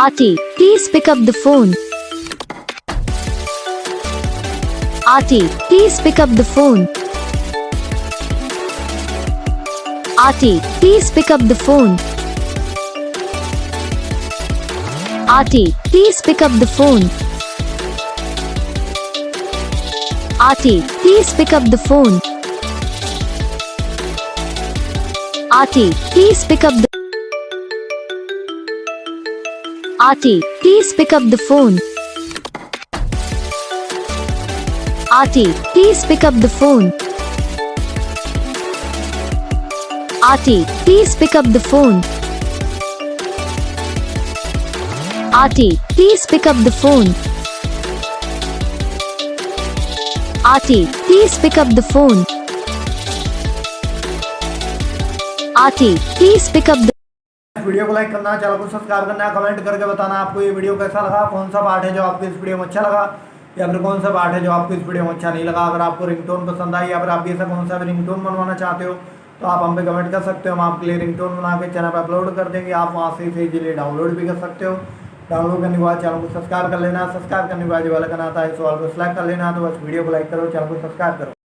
Arti, please pick up the phone. Arti, please pick up the phone. Arti, please pick up the phone. Arti, please pick up the phone. Arti, please pick up the phone. Arti, please pick up the Arti, please pick up the phone. Arti, please pick up the phone. Arti, please pick up the phone. Arti, please pick up the phone. Arti, please pick up the phone. Arti, please pick up the video को like करना, channel को subscribe करना, comment करके बताना आपको ये video कैसा लगा, कौन सा पार्ट है जो आपको इस वीडियो में अच्छा लगा या फिर कौन सा पार्ट है जो आपको इस वीडियो में अच्छा नहीं लगा। अगर आपको रिंगटोन पसंद आई या फिर आप ऐसा कौन सा भी रिंगटोन बनवाना चाहते हो तो आप हम पे कमेंट कर सकते हो। हम आपके लिए रिंगटोन बना के चैनल पर अपलोड कर देंगे, आप वहाँ से इसे इजीली डाउनलोड भी कर सकते हो। डाउनलोड करने के बाद चैनल को सब्सक्राइब कर लेना, सब्सक्राइब करने के बाद जो वाला करना आता है इस वाल को सिलेक्ट कर लेना। तो बस वीडियो को लाइक करो, चैनल को सब्सक्राइब करो।